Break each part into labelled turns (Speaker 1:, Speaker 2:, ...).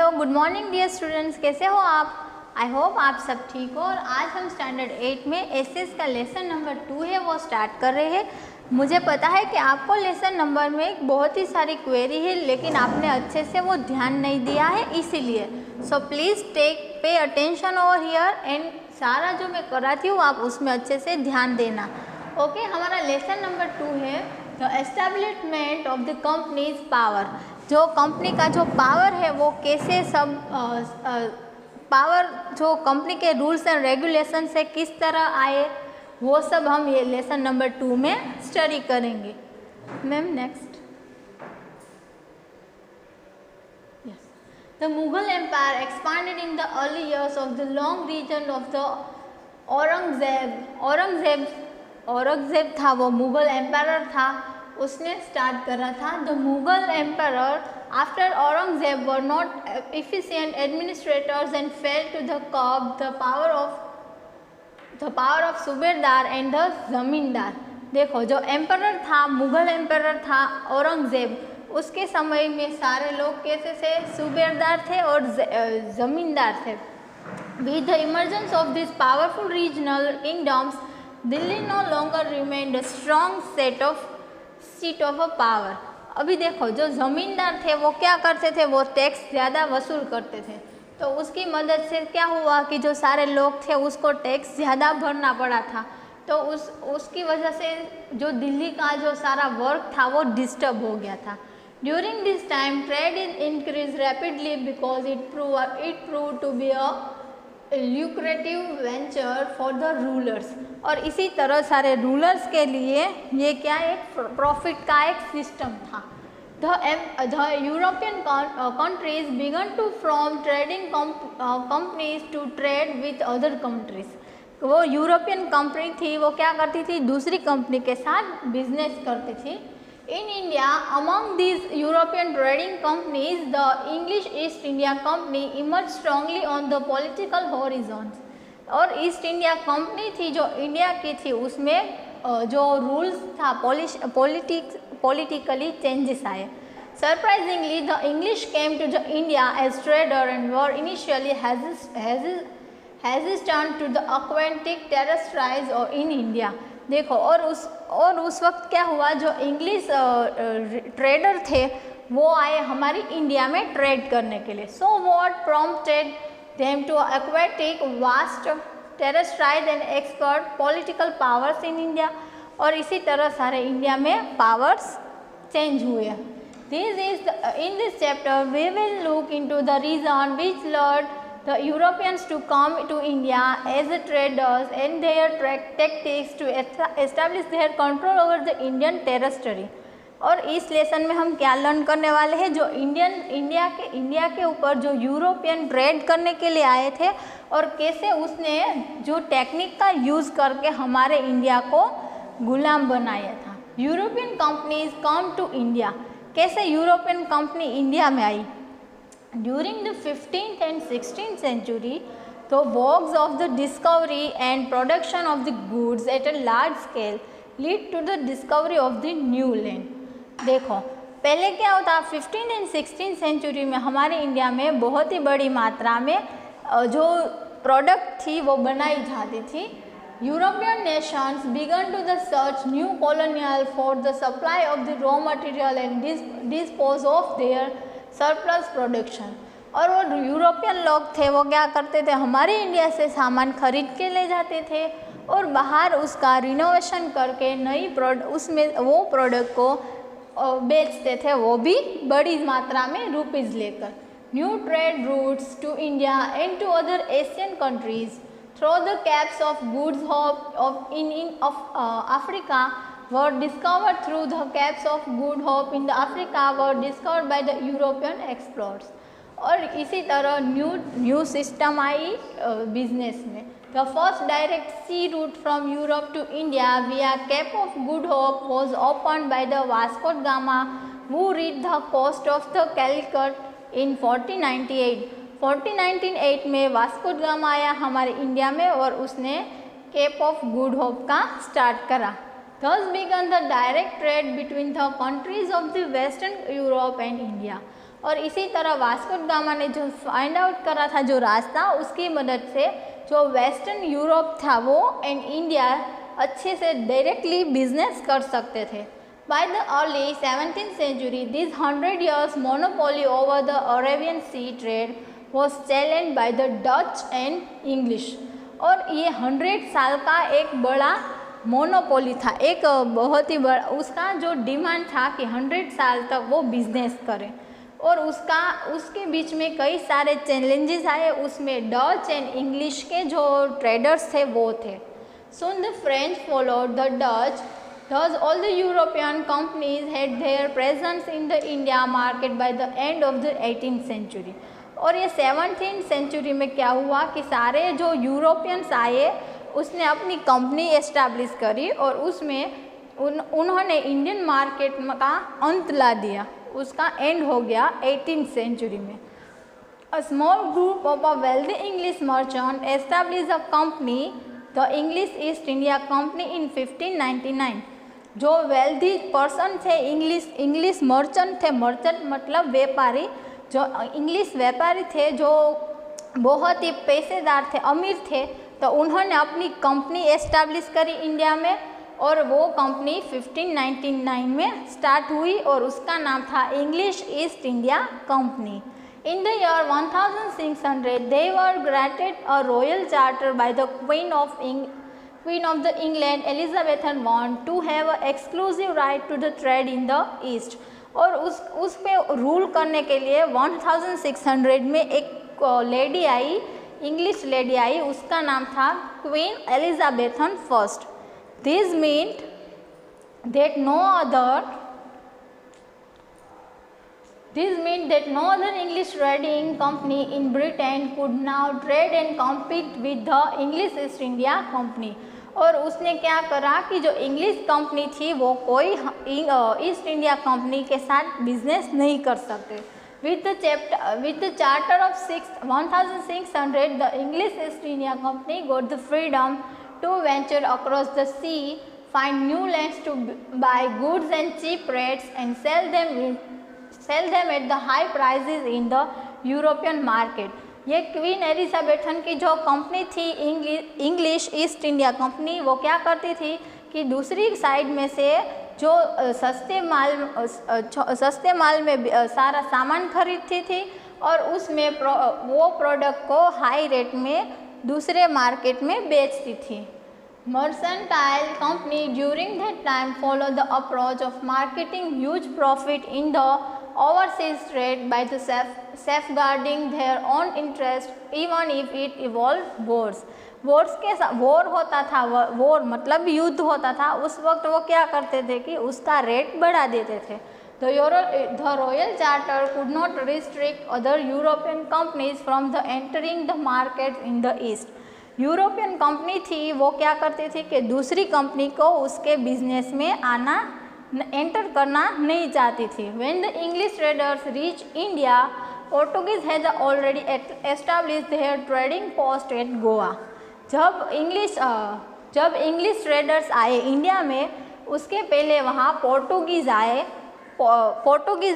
Speaker 1: Hello, good morning dear students, कैसे हो आप? आई होप आप सब ठीक हो। और आज हम स्टैंडर्ड 8 में एसएस का लेसन नंबर 2 है वो स्टार्ट कर रहे हैं। मुझे पता है कि आपको लेसन नंबर में बहुत ही सारी क्वेरी है, लेकिन आपने अच्छे से वो ध्यान नहीं दिया है, इसीलिए so please pay attention over here and सारा जो मैं कराती हूँ आप उसमें अच्छे से ध्यान देना। ओके, हमारा लेसन नंबर 2 है the establishment of the companies power. जो कंपनी का जो पावर है वो कैसे सब पावर जो कंपनी के रूल्स एंड रेगुलेशन से किस तरह आए, वो सब हम ये लेसन नंबर 2 में स्टडी करेंगे। Ma'am next. Yes, the Mughal empire expanded in the early years of the long region of the Aurangzeb था, वो मुगल एम्पायर था, उसने स्टार्ट करा था। The Mughal empire after Aurangzeb were not efficient administrators and fail to the curb the power of subedar and the zamindar. देखो, जो empire था, Mughal empire था औरंगजेब, उसके समय में सारे लोग कैसे थे? सूबेदार थे और जमींदार थे। With the emergence of this powerful regional kingdoms, Delhi no longer remained a strong seat of a power. अभी देखो, जो ज़मींदार थे वो क्या करते थे? वो टैक्स ज़्यादा वसूल करते थे, तो उसकी मदद से क्या हुआ कि जो सारे लोग थे उसको टैक्स ज़्यादा भरना पड़ा था। तो उसकी वजह से जो दिल्ली का जो सारा वर्क था वो डिस्टर्ब हो गया था। During this time trade increase rapidly because it prove to be a lucrative venture for the rulers. और इसी तरह सारे रूलर्स के लिए ये क्या एक प्रॉफिट का एक सिस्टम था। The European countries began to form trading companies to trade with other countries. वो यूरोपियन कंपनी थी, वो क्या करती थी? दूसरी कंपनी के साथ बिजनेस करती थी। In India, among these European trading companies, the English East India Company emerged strongly on the political horizons. और ईस्ट इंडिया कंपनी थी जो इंडिया की थी, उसमें जो रूल्स था पॉलिटिकली चेंजेस आए। Surprisingly the English came to the India as trader and were initially hesitant to the aquatic territories और इन इंडिया। देखो, और उस वक्त क्या हुआ? जो इंग्लिश ट्रेडर थे वो आए हमारी इंडिया में ट्रेड करने के लिए। So what prompted them to aquatic vast territories and expert political powers in India. और इसी तरह सारे इंडिया में पावर्स चेंज हुए। In this chapter we will look into the reason which lured the Europeans to come to India as traders and their tactics to establish their control over the Indian territory। और इस lesson में हम क्या learn करने वाले हैं? जो India के ऊपर जो यूरोपियन ट्रेड करने के लिए आए थे और कैसे उसने जो टेक्निक का यूज़ करके हमारे इंडिया को गुलाम बनाया था। European companies come to India. कैसे यूरोपियन कंपनी इंडिया में आई? During the 15th and 16th century, the vogues of the discovery and production of the goods at a large scale lead to the discovery of the new land। देखो, पहले क्या होता? 15th and 16th century में हमारे India में बहुत ही बड़ी मात्रा में जो प्रोडक्ट थी वो बनाई जाती थी। European nations began to the search new colonial for the supply of the raw material and dispose of their surplus production. और वो यूरोपियन लोग थे वो क्या करते थे? हमारे इंडिया से सामान खरीद के ले जाते थे और बाहर उसका रिनोवेशन करके उसमें वो प्रोडक्ट को बेचते थे, वो भी बड़ी मात्रा में रुपीज़ लेकर। New trade routes to India and to other Asian countries through the caps of goods of Africa were discovered through the Capes of Good Hope in the Africa were discovered by the European explorers। और इसी तरह new system आई business में। The first direct sea route from Europe to India via Cape of Good Hope was opened by the Vasco da Gama who reached the coast of the Calicut in 1498। 1498 में Vasco da Gama आया हमारे India में और उसने cap of good hope का start करा। Thus began the direct trade between the countries of the Western Europe and India। और इसी तरह वास्को ड गामा ने जो फाइंड आउट करा था जो रास्ता, उसकी मदद से जो वेस्टर्न यूरोप था वो एंड इंडिया अच्छे से डायरेक्टली बिजनेस कर सकते थे। By the early 17th century, this 100 years monopoly over the Arabian Sea trade was challenged by the Dutch and English। और ये 100 साल का एक बड़ा मोनोपोली था, एक बहुत ही बड़ा उसका जो डिमांड था कि 100 साल तक वो बिजनेस करें, और उसके बीच में कई सारे चैलेंजेस आए। उसमें डच एंड इंग्लिश के जो ट्रेडर्स थे वो थे। Soon the French followed the Dutch. Thus, all the European companies had their presence in the India market by the end of the 18th century। और ये 17th सेंचुरी में क्या हुआ कि सारे जो यूरोपियंस आए उसने अपनी कंपनी एस्टैब्लिश करी और उसमें उन्होंने इंडियन मार्केट का अंत ला दिया, उसका एंड हो गया 18th सेंचुरी में। A small group of a wealthy English merchant established a company, the English East India Company in 1599। जो वेल्दी पर्सन थे, इंग्लिश मर्चेंट थे, मर्चेंट मतलब व्यापारी, जो इंग्लिश व्यापारी थे जो बहुत ही पैसेदार थे, अमीर थे, तो उन्होंने अपनी कंपनी एस्टैब्लिश करी इंडिया में, और वो कंपनी 1599 में स्टार्ट हुई और उसका नाम था English east India company. In the year 1600, they were granted a royal charter by the Queen of the England Elizabeth I to have an exclusive right to the trade in the East। और उस पे rule करने के लिए 1600 में एक lady आई, English lady आई, उसका नाम था queen Elizabeth first. This meant that no other English trading company in Britain could now trade and compete with the English East India Company। और उसने क्या करा कि जो इंग्लिश कंपनी थी वो कोई ईस्ट इंडिया कंपनी के साथ बिजनेस नहीं कर सकते। With the charter of 1600, the English East India Company got the freedom to venture across the sea, find new lands to buy goods and cheap rates, and sell them at the high prices in the European market। ये queen Elizabethan की जो company थी English east India company, वो क्या करती थी कि दूसरी साइड में से जो सस्ते माल में सारा सामान खरीदती थी और उसमें वो प्रोडक्ट को हाई रेट में दूसरे मार्केट में बेचती थी। Mercantile company during that time followed the approach of marketing huge profit in the overseas trade by the safeguarding their own interest even if it involved wars। War होता था, war मतलब युद्ध होता था, उस वक्त वो क्या करते थे कि उसका रेट बढ़ा देते थे। The royal charter could not restrict other European companies from the entering the market in the east। European company थी वो क्या करती थी कि दूसरी कंपनी को उसके बिजनेस में आना एंटर करना नहीं चाहती थी। When the English traders reached India, Portuguese had already established their trading post at Goa। जब इंग्लिश ट्रेडर्स आए इंडिया में, उसके पहले वहाँ पोर्टुगीज़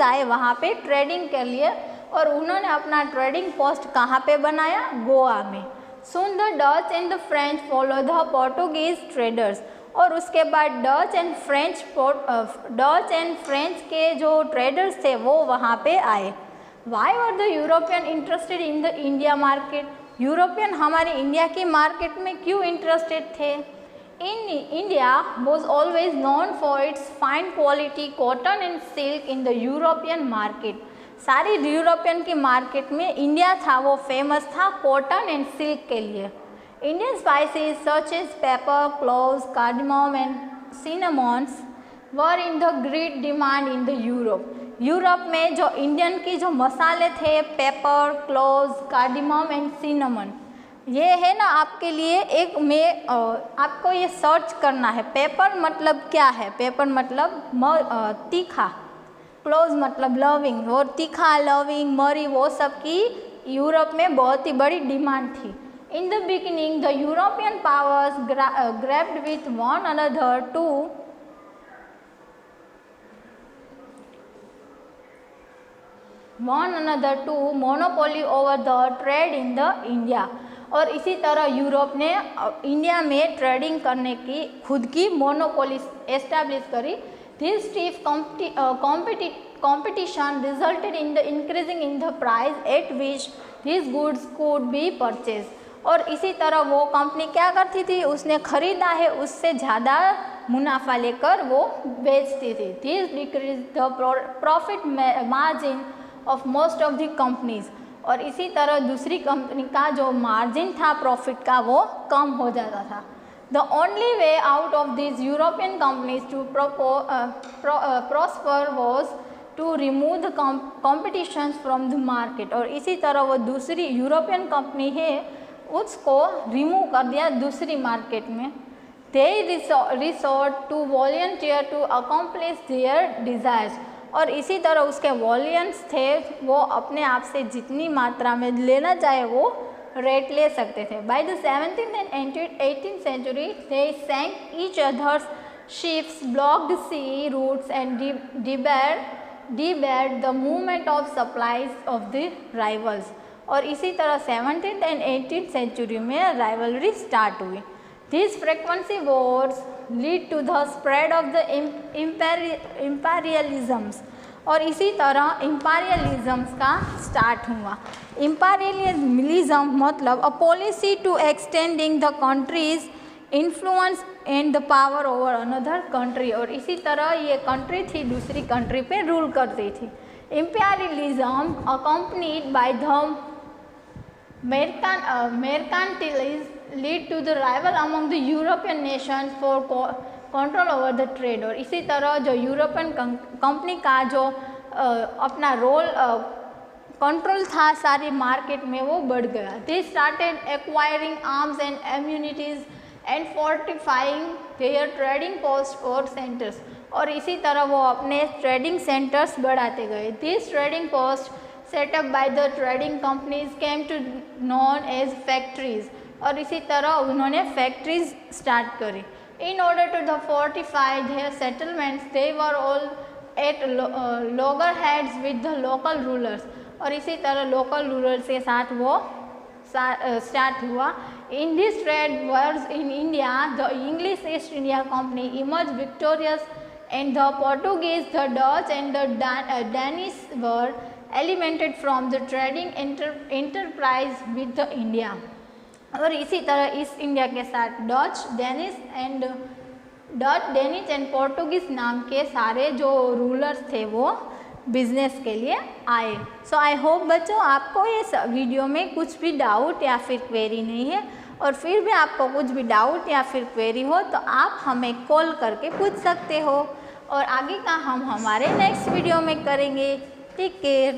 Speaker 1: आए वहाँ पे ट्रेडिंग के लिए, और उन्होंने अपना ट्रेडिंग पोस्ट कहाँ पे बनाया? गोवा में। Soon the Dutch and the French followed the Portuguese traders। और उसके बाद डच एंड फ्रेंच के जो ट्रेडर्स थे वो वहाँ पे आए। Why were the European interested in the India market? European हमारी इंडिया की मार्केट में क्यों इंटरेस्टेड थे? India was always known for its fine quality cotton and silk in the European market। सारी यूरोपियन की मार्केट में इंडिया था वो फेमस था कॉटन एंड सिल्क के लिए। Indian spices such as pepper, cloves, cardamom and cinnamons were in the great demand in the Europe में जो इंडियन की जो मसाले थे, pepper, cloves, cardamom and cinnamon, ये है ना आपके लिए एक में आपको ये सर्च करना है। पेपर मतलब क्या है? पेपर मतलब तीखा, क्लोव्स मतलब लविंग, और तीखा, लविंग, मरी, वो सब की यूरोप में बहुत ही बड़ी डिमांड थी। In the beginning the European powers grabbed with one another one another to monopoly over the trade in the India. और इसी तरह यूरोप ने इंडिया में ट्रेडिंग करने की खुद की मोनोपोली एस्टैब्लिश करी। This stiff competition resulted in the increasing in the price at which these goods could be purchased। और इसी तरह वो कंपनी क्या करती थी, उसने खरीदा है उससे ज़्यादा मुनाफा लेकर वो बेचती थी। This decrease the profit margin of most of the companies. और इसी तरह दूसरी कंपनी का जो मार्जिन था प्रॉफिट का वो कम हो जाता था। The only way out of these European companies to prosper was to remove the competitions from the market। और इसी तरह वो दूसरी यूरोपियन कंपनी है उसको रिमूव कर दिया दूसरी मार्केट में। They resort to volunteer to accomplish their desires। और इसी तरह उसके वॉलियंस थे वो अपने आप से जितनी मात्रा में लेना चाहे वो रेट ले सकते थे। By the 17th and 18th century they sank each other's ships, blocked sea routes and debarred the movement of supplies of the rivals। और इसी तरह 17th and 18th century में राइवलरी स्टार्ट हुई। These frequency wars lead to the spread of the imperialisms। और इसी तरह imperialisms का start हुआ। Imperialism मतलब a policy to extending the country's influence and the power over another country। और इसी तरह ये कंट्री थी दूसरी कंट्री पे रूल करती थी। Imperialism accompanied by the mercantilism lead to the rival among the European nations for control over the trade। और इसी तरह जो यूरोपियन कंपनी का जो अपना रोल कंट्रोल था सारी मार्केट में वो बढ़ गया। They started acquiring arms and ammunition and fortifying their trading posts or centers। और इसी तरह वो अपने ट्रेडिंग सेंटर्स बढ़ाते गए। These trading posts set up by the trading companies came to known as factories। और इसी तरह उन्होंने फैक्ट्रीज स्टार्ट करी। In order to fortify their settlements they were all at loggerheads with the local rulers। और इसी तरह local rulers के साथ वो स्टार्ट हुआ। In this trade wars in India the English East India Company emerged victorious and the Portuguese, the Dutch and the Danish were eliminated from the trading enterprise with the India। और इसी तरह east India के साथ Danish and Portuguese नाम के सारे जो rulers थे वो बिजनेस के लिए आए। सो आई होप बच्चों आपको ये वीडियो में कुछ भी डाउट या फिर क्वेरी नहीं है। और फिर भी आपको कुछ भी डाउट या फिर क्वेरी हो तो आप हमें कॉल करके पूछ सकते हो। और आगे का हम हमारे नेक्स्ट वीडियो में करेंगे। Take care.